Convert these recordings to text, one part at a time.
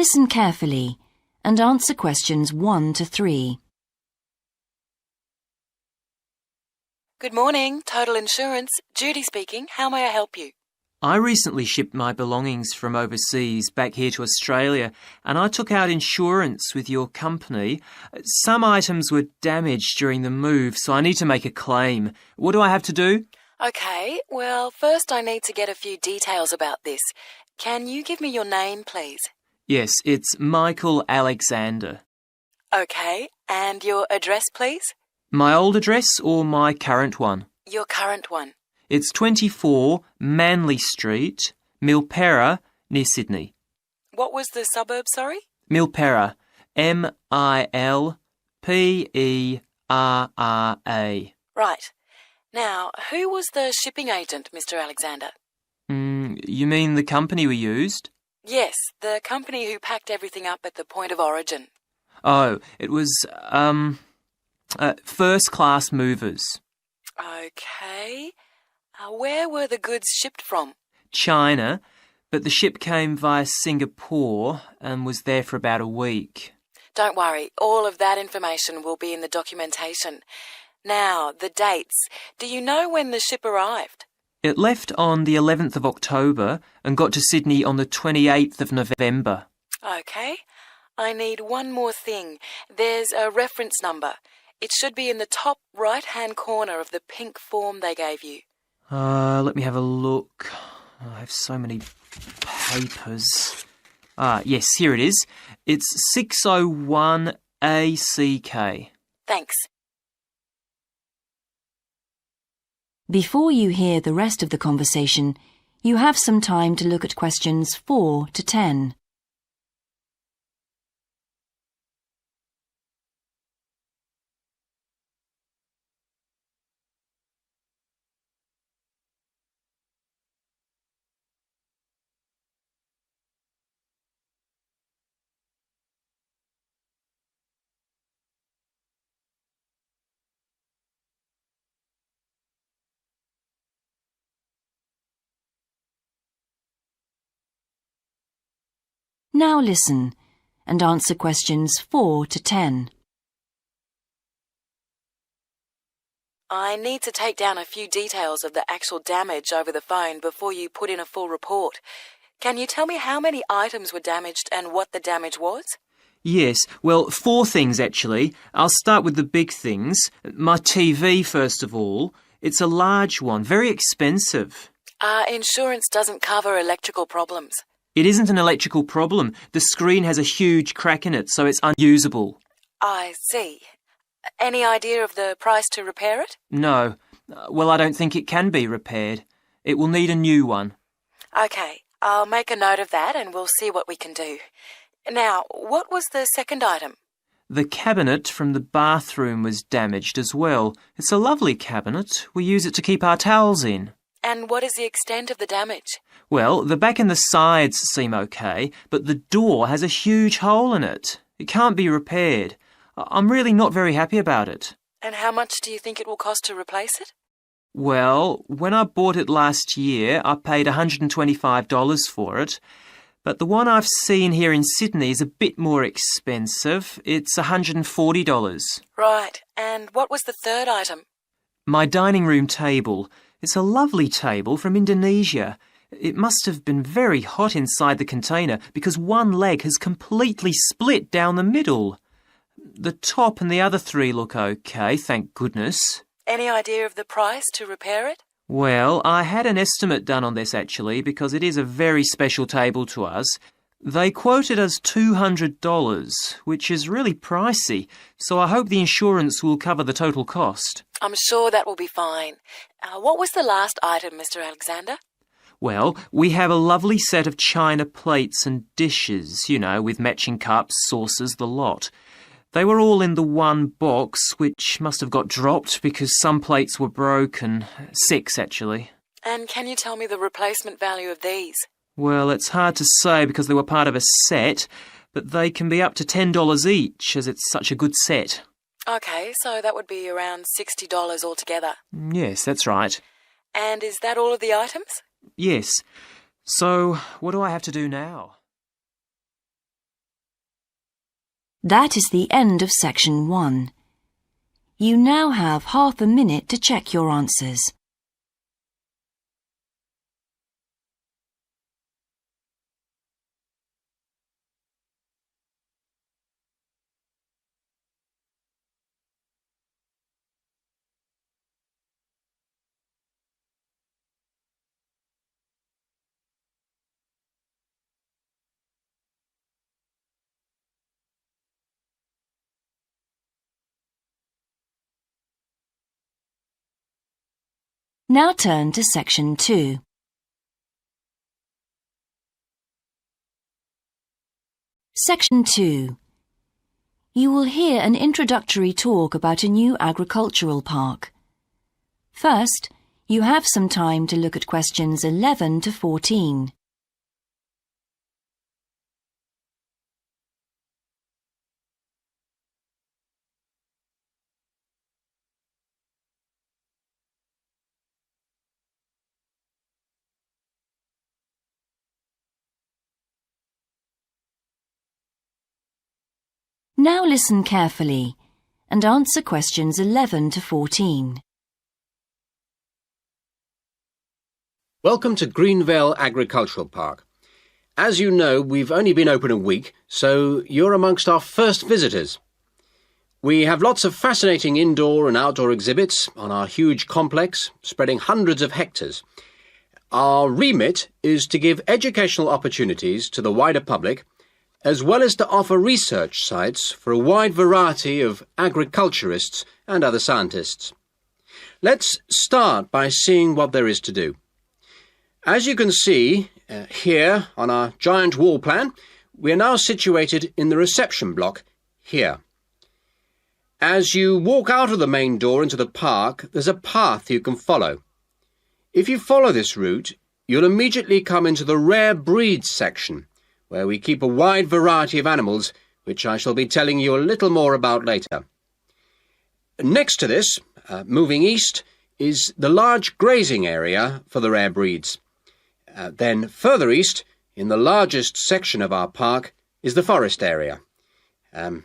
Listen carefully and answer questions 1 to 3. Good morning, Total Insurance. Judy speaking. How may I help you? I recently shipped my belongings from overseas back here to Australia, and I took out insurance with your company. Some items were damaged during the move, so I need to make a claim. What do I have to do? Okay, well, first I need to get a few details about this. Can you give me your name, please? Yes, it's Michael Alexander. Okay, and your address, please? My old address or my current one? Your current one. It's 24 Manly Street, Milperra, near Sydney. What was the suburb, sorry? Milperra, Milperra. Right. Now, who was the shipping agent, Mr. Alexander? You mean the company we used? Yes, the company who packed everything up at the point of origin. Oh, it was, First Class Movers. Okay. Where were the goods shipped from? China, but the ship came via Singapore and was there for about a week. Don't worry, all of that information will be in the documentation. Now, the dates. Do you know when the ship arrived? It left on the 11th of October and got to Sydney on the 28th of November. Okay. I need one more thing. There's a reference number. It should be in the top right-hand corner of the pink form they gave you. Let me have a look. I have so many papers. Yes, here it is. It's 601ACK. Thanks. Before you hear the rest of the conversation, you have some time to look at questions 4 to 10. Now listen and answer questions 4 to 10. I need to take down a few details of the actual damage over the phone before you put in a full report. Can you tell me how many items were damaged and what the damage was? Yes, well, 4 things actually. I'll start with the big things. My TV, first of all. It's a large one, very expensive. Insurance doesn't cover electrical problems. It isn't an electrical problem. The screen has a huge crack in it, so it's unusable. I see. Any idea of the price to repair it? No. Well, I don't think it can be repaired. It will need a new one. Okay, I'll make a note of that and we'll see what we can do. Now, what was the second item? The cabinet from the bathroom was damaged as well. It's a lovely cabinet. We use it to keep our towels in. And what is the extent of the damage? Well, the back and the sides seem okay, but the door has a huge hole in it. It can't be repaired. I'm really not very happy about it. And how much do you think it will cost to replace it? Well, when I bought it last year, I paid $125 for it. But the one I've seen here in Sydney is a bit more expensive. It's $140. Right. And what was the third item? My dining room table. It's a lovely table from Indonesia. It must have been very hot inside the container because one leg has completely split down the middle. The top and the other 3 look okay, thank goodness. Any idea of the price to repair it? Well, I had an estimate done on this actually because it is a very special table to us. They quoted us $200, which is really pricey, so I hope the insurance will cover the total cost. I'm sure that will be fine. What was the last item, Mr. Alexander? Well, we have a lovely set of china plates and dishes, with matching cups, saucers, the lot. They were all in the one box, which must have got dropped because some plates were broken. 6, actually. And can you tell me the replacement value of these? Well, it's hard to say because they were part of a set, but they can be up to $10 each as it's such a good set. Okay, so that would be around $60 altogether. Yes, that's right. And is that all of the items? Yes. So, what do I have to do now? That is the end of section 1. You now have half a minute to check your answers. Now turn to section 2. Section 2. You will hear an introductory talk about a new agricultural park. First, you have some time to look at questions 11 to 14. Now listen carefully and answer questions 11 to 14. Welcome to Greenvale Agricultural Park. As you know, we've only been open a week, so you're amongst our first visitors. We have lots of fascinating indoor and outdoor exhibits on our huge complex, spreading hundreds of hectares. Our remit is to give educational opportunities to the wider public, as well as to offer research sites for a wide variety of agriculturists and other scientists. Let's start by seeing what there is to do. As you can see here on our giant wall plan, we are now situated in the reception block here. As you walk out of the main door into the park, there's a path you can follow. If you follow this route, you'll immediately come into the rare breeds section, where we keep a wide variety of animals, which I shall be telling you a little more about later. Next to this, moving east, is the large grazing area for the rare breeds. Then further east, in the largest section of our park, is the forest area.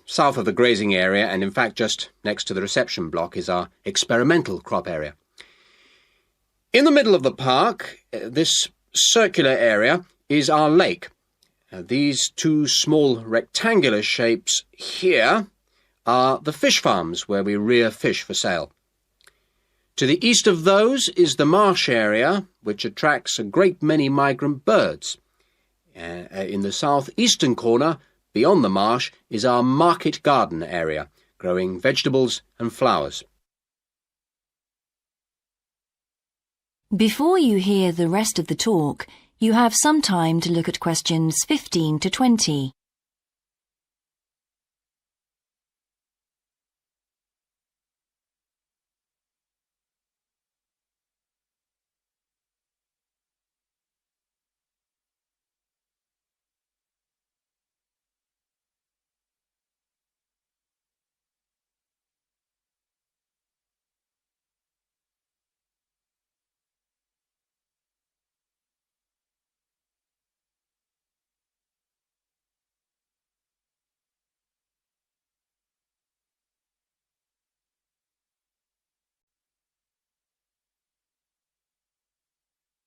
South of the grazing area, and in fact just next to the reception block, is our experimental crop area. In the middle of the park, this circular area, is our lake. These two small rectangular shapes here are the fish farms where we rear fish for sale. To the east of those is the marsh area, which attracts a great many migrant birds. In the southeastern corner, beyond the marsh, is our market garden area, growing vegetables and flowers. Before you hear the rest of the talk, you have some time to look at questions 15 to 20.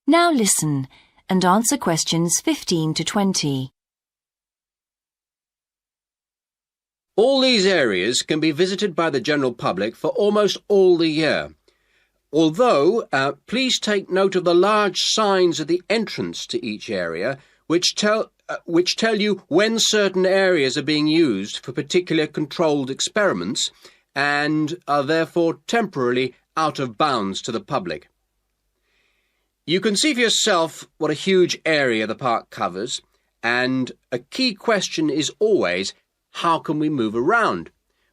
Now listen and answer questions 15 to 20. All these areas can be visited by the general public for almost all the year. Although, please take note of the large signs at the entrance to each area, which tell you when certain areas are being used for particular controlled experiments and are therefore temporarily out of bounds to the public. You can see for yourself what a huge area the park covers, and a key question is always, how can we move around?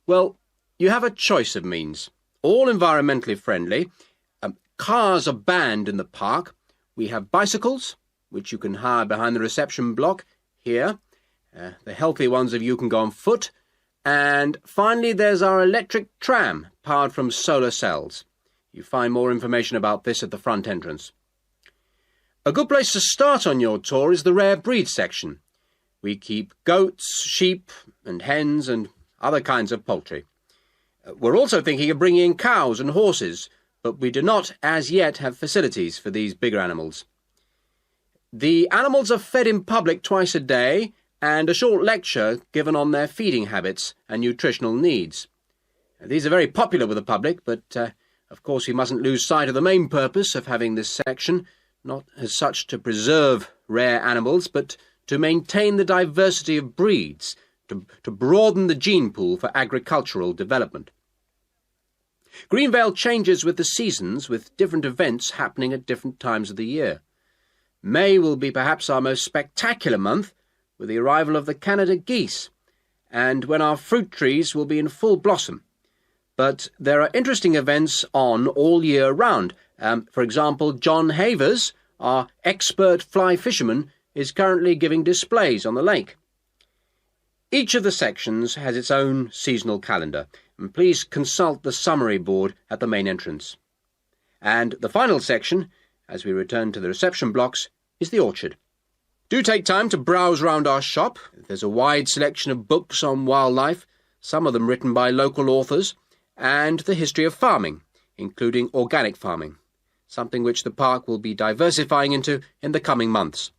Well, you have a choice of means, all environmentally friendly. Cars are banned in the park. We have bicycles, which you can hire behind the reception block here. The healthy ones of you can go on foot. And finally, there's our electric tram, powered from solar cells. You find more information about this at the front entrance. A good place to start on your tour is the rare breed section. We keep goats, sheep and hens and other kinds of poultry. We're also thinking of bringing in cows and horses, but we do not as yet have facilities for these bigger animals. The animals are fed in public twice a day and a short lecture given on their feeding habits and nutritional needs. These are very popular with the public, but of course we mustn't lose sight of the main purpose of having this section, not as such to preserve rare animals, but to maintain the diversity of breeds, to broaden the gene pool for agricultural development. Greenvale changes with the seasons, with different events happening at different times of the year. May will be perhaps our most spectacular month, with the arrival of the Canada geese, and when our fruit trees will be in full blossom. But there are interesting events on all year round. For example, John Havers, our expert fly fisherman, is currently giving displays on the lake. Each of the sections has its own seasonal calendar, and please consult the summary board at the main entrance. And the final section, as we return to the reception blocks, is the orchard. Do take time to browse round our shop. There's a wide selection of books on wildlife, some of them written by local authors, and the history of farming, including organic farming, something which the park will be diversifying into in the coming months.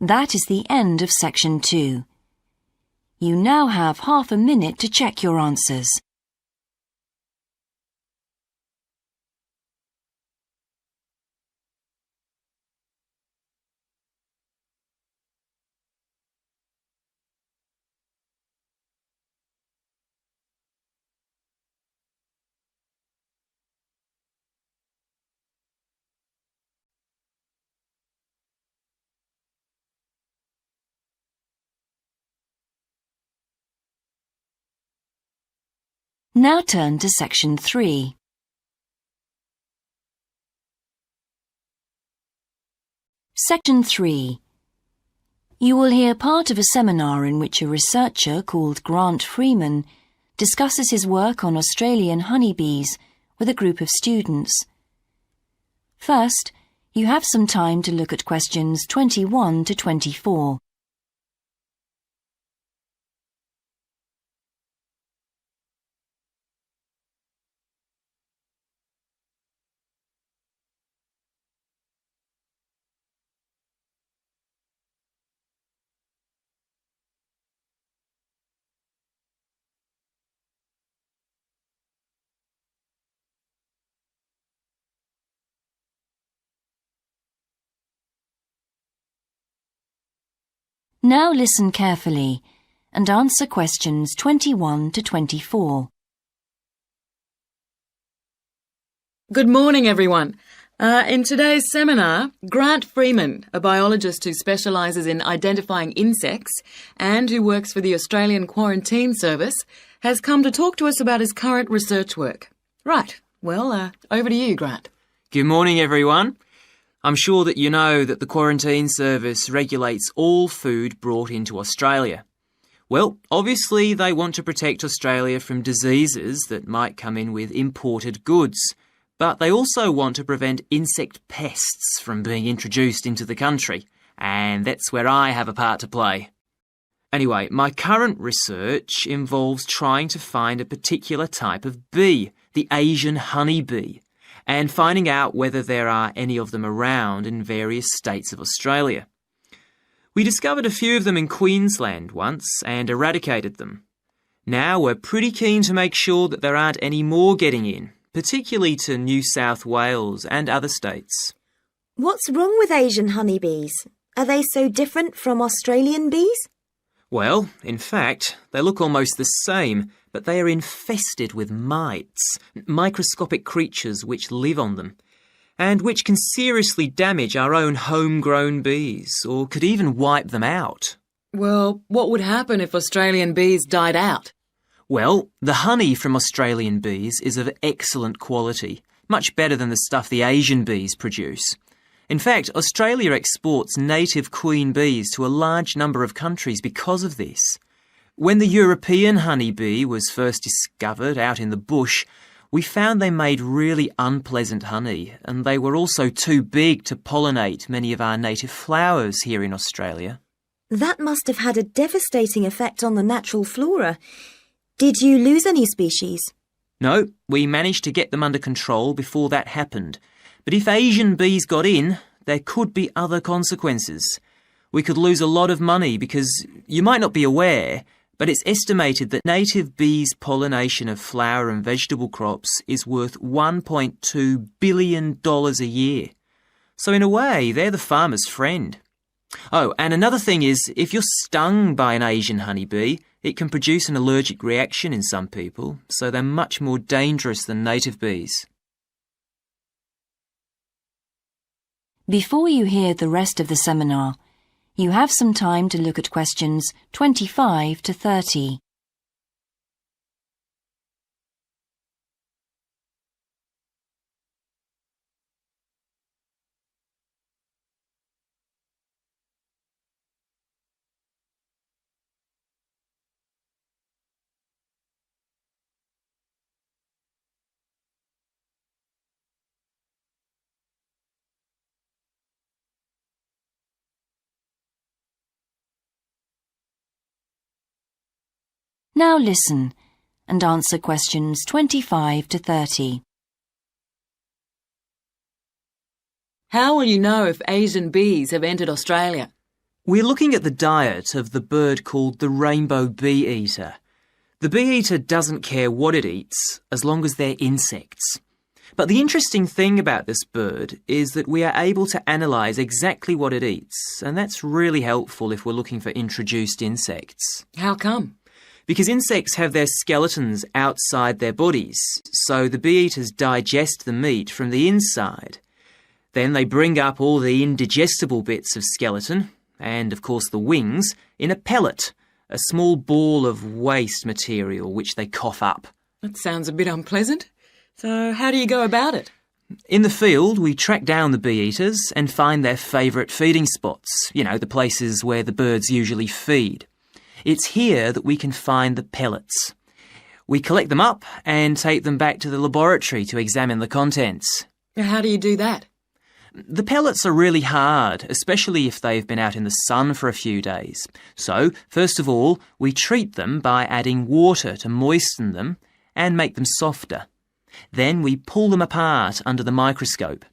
That is the end of Section 2. You now have half a minute to check your answers. Now turn to Section 3. Section 3. You will hear part of a seminar in which a researcher called Grant Freeman discusses his work on Australian honeybees with a group of students. First, you have some time to look at questions 21 to 24. Now listen carefully and answer questions 21 to 24. Good morning, everyone. In today's seminar, Grant Freeman, a biologist who specialises in identifying insects and who works for the Australian Quarantine Service, has come to talk to us about his current research work. Right, well, over to you, Grant. Good morning, everyone. I'm sure that you know that the Quarantine Service regulates all food brought into Australia. Well, obviously they want to protect Australia from diseases that might come in with imported goods, but they also want to prevent insect pests from being introduced into the country, and that's where I have a part to play. Anyway, my current research involves trying to find a particular type of bee, the Asian honeybee, and finding out whether there are any of them around in various states of Australia. We discovered a few of them in Queensland once and eradicated them. Now we're pretty keen to make sure that there aren't any more getting in, particularly to New South Wales and other states. What's wrong with Asian honeybees? Are they so different from Australian bees? Well, in fact, they look almost the same, but they are infested with mites, microscopic creatures which live on them, and which can seriously damage our own homegrown bees, or could even wipe them out. Well, what would happen if Australian bees died out? Well, the honey from Australian bees is of excellent quality, much better than the stuff the Asian bees produce. In fact, Australia exports native queen bees to a large number of countries because of this. When the European honeybee was first discovered out in the bush, We found they made really unpleasant honey, and they were also too big to pollinate many of our native flowers here in Australia. That must have had a devastating effect on the natural flora. Did you lose any species? No, we managed to get them under control before that happened. But if Asian bees got in, there could be other consequences. We could lose a lot of money because you might not be aware, but it's estimated that native bees' pollination of flower and vegetable crops is worth $1.2 billion a year. So in a way, they're the farmer's friend. Oh, and another thing is, if you're stung by an Asian honeybee, it can produce an allergic reaction in some people, so they're much more dangerous than native bees. Before you hear the rest of the seminar, you have some time to look at questions 25 to 30. Now listen and answer questions 25 to 30. How will you know if Asian bees have entered Australia? We're looking at the diet of the bird called the rainbow bee-eater. The bee-eater doesn't care what it eats as long as they're insects. But the interesting thing about this bird is that we are able to analyse exactly what it eats, and that's really helpful if we're looking for introduced insects. How come? Because insects have their skeletons outside their bodies, so the bee-eaters digest the meat from the inside. Then they bring up all the indigestible bits of skeleton, and of course the wings, in a pellet, a small ball of waste material which they cough up. That sounds a bit unpleasant. So how do you go about it? In the field, we track down the bee-eaters and find their favourite feeding spots, the places where the birds usually feed. It's here that we can find the pellets. We collect them up and take them back to the laboratory to examine the contents. How do you do that? The pellets are really hard, especially if they've been out in the sun for a few days. So, first of all, we treat them by adding water to moisten them and make them softer. Then we pull them apart under the microscope.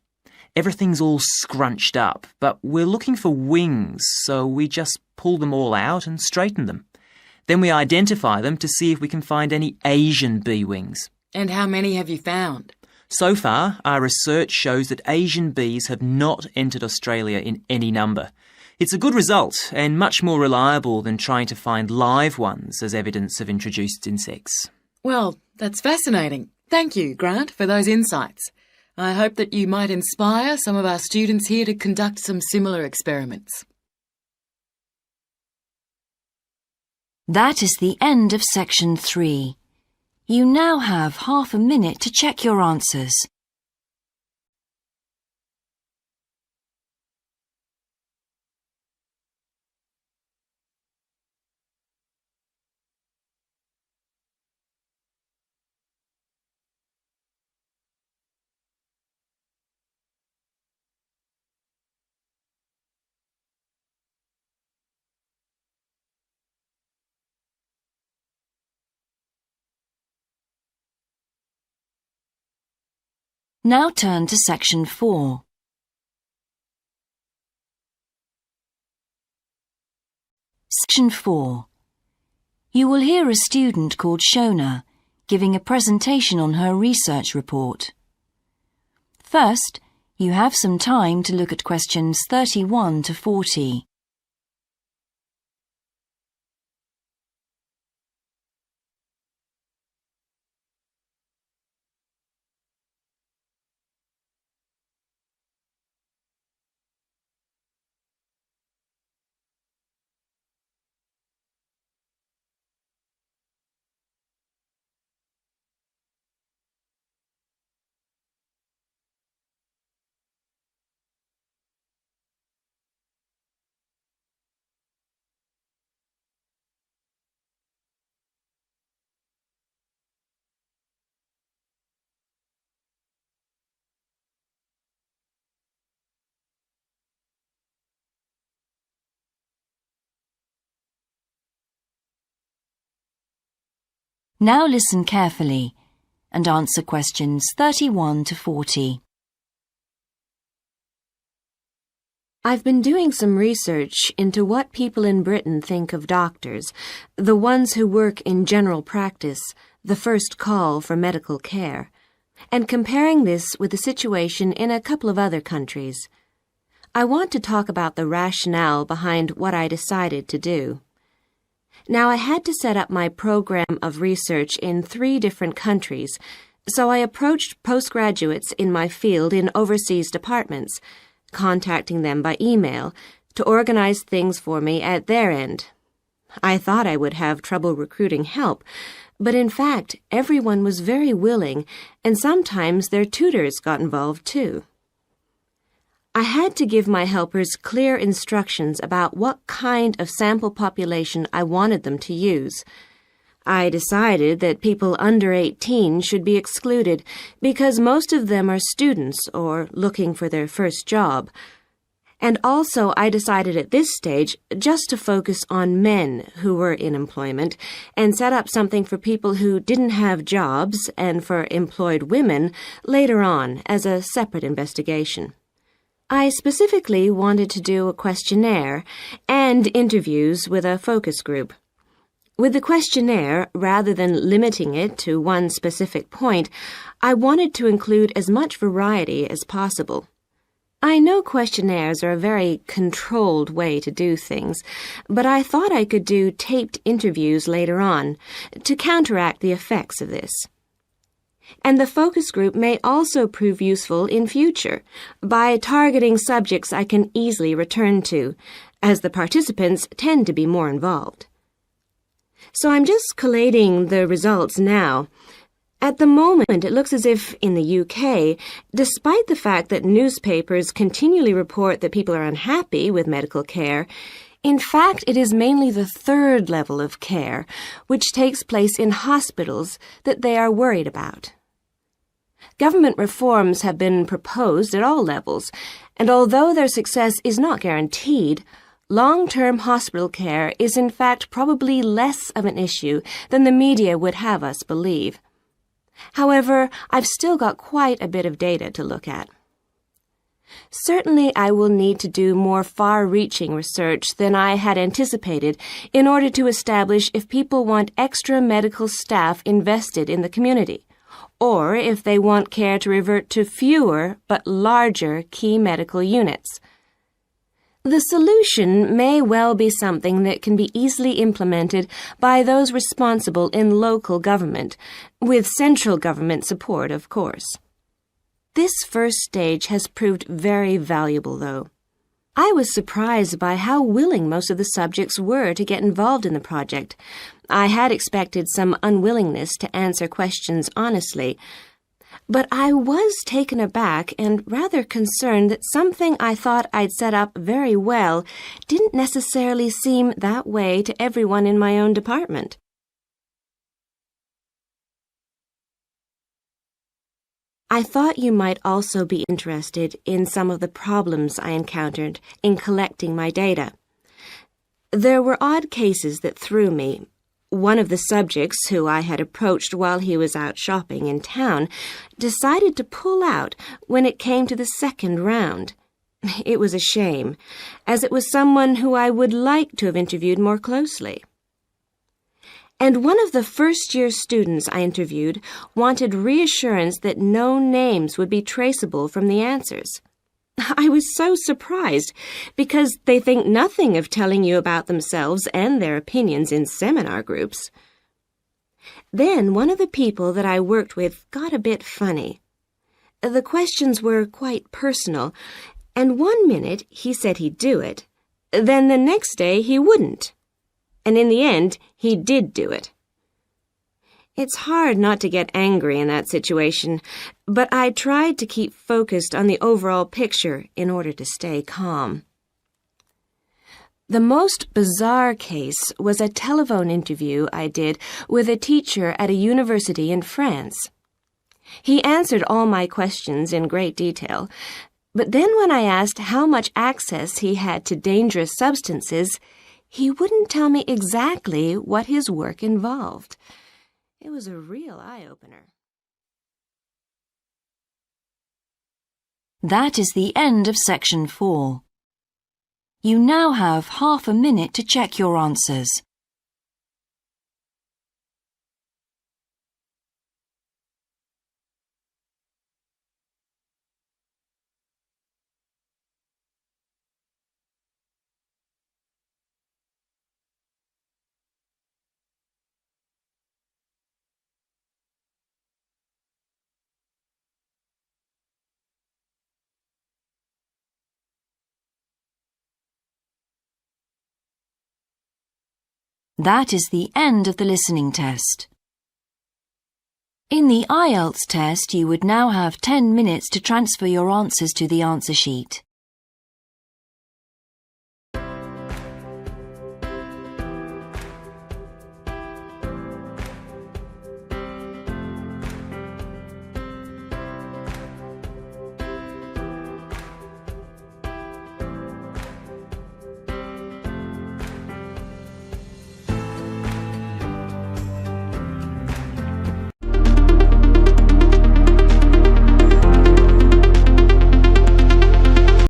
Everything's all scrunched up, but we're looking for wings, so we just pull them all out and straighten them. Then we identify them to see if we can find any Asian bee wings. And how many have you found? So far, our research shows that Asian bees have not entered Australia in any number. It's a good result and much more reliable than trying to find live ones as evidence of introduced insects. Well, that's fascinating. Thank you, Grant, for those insights. I hope that you might inspire some of our students here to conduct some similar experiments. That is the end of section 3. You now have half a minute to check your answers. Now turn to section 4. Section 4. You will hear a student called Shona giving a presentation on her research report. First, you have some time to look at questions 31 to 40. Now listen carefully and answer questions 31 to 40. I've been doing some research into what people in Britain think of doctors, the ones who work in general practice, the first call for medical care, and comparing this with the situation in a couple of other countries. I want to talk about the rationale behind what I decided to do. Now, I had to set up my program of research in 3 different countries, so I approached postgraduates in my field in overseas departments, contacting them by email to organize things for me at their end. I thought I would have trouble recruiting help, but in fact, everyone was very willing, and sometimes their tutors got involved too. I had to give my helpers clear instructions about what kind of sample population I wanted them to use. I decided that people under 18 should be excluded because most of them are students or looking for their first job. And also I decided at this stage just to focus on men who were in employment and set up something for people who didn't have jobs and for employed women later on as a separate investigation. I specifically wanted to do a questionnaire and interviews with a focus group. With the questionnaire, rather than limiting it to one specific point, I wanted to include as much variety as possible. I know questionnaires are a very controlled way to do things, but I thought I could do taped interviews later on to counteract the effects of this. And the focus group may also prove useful in future by targeting subjects I can easily return to, as the participants tend to be more involved. So I'm just collating the results now. At the moment, it looks as if in the UK, despite the fact that newspapers continually report that people are unhappy with medical care, in fact, it is mainly the 3rd level of care, which takes place in hospitals, that they are worried about. Government reforms have been proposed at all levels, and although their success is not guaranteed, long-term hospital care is in fact probably less of an issue than the media would have us believe. However, I've still got quite a bit of data to look at. Certainly, I will need to do more far-reaching research than I had anticipated in order to establish if people want extra medical staff invested in the community, or if they want care to revert to fewer but larger key medical units. The solution may well be something that can be easily implemented by those responsible in local government, with central government support, of course. This first stage has proved very valuable, though. I was surprised by how willing most of the subjects were to get involved in the project. I had expected some unwillingness to answer questions honestly, but I was taken aback and rather concerned that something I thought I'd set up very well didn't necessarily seem that way to everyone in my own department. I thought you might also be interested in some of the problems I encountered in collecting my data. There were odd cases that threw me. One of the subjects who I had approached while he was out shopping in town decided to pull out when it came to the 2nd round. It was a shame, as it was someone who I would like to have interviewed more closely. And one of the first-year students I interviewed wanted reassurance that no names would be traceable from the answers. I was so surprised, because they think nothing of telling you about themselves and their opinions in seminar groups. Then one of the people that I worked with got a bit funny. The questions were quite personal, and one minute he said he'd do it, then the next day he wouldn't. And in the end, he did do it. It's hard not to get angry in that situation, but I tried to keep focused on the overall picture in order to stay calm. The most bizarre case was a telephone interview I did with a teacher at a university in France. He answered all my questions in great detail, but then when I asked how much access he had to dangerous substances, he wouldn't tell me exactly what his work involved. It was a real eye-opener. That is the end of section 4. You now have half a minute to check your answers. That is the end of the listening test. In the IELTS test, you would now have 10 minutes to transfer your answers to the answer sheet.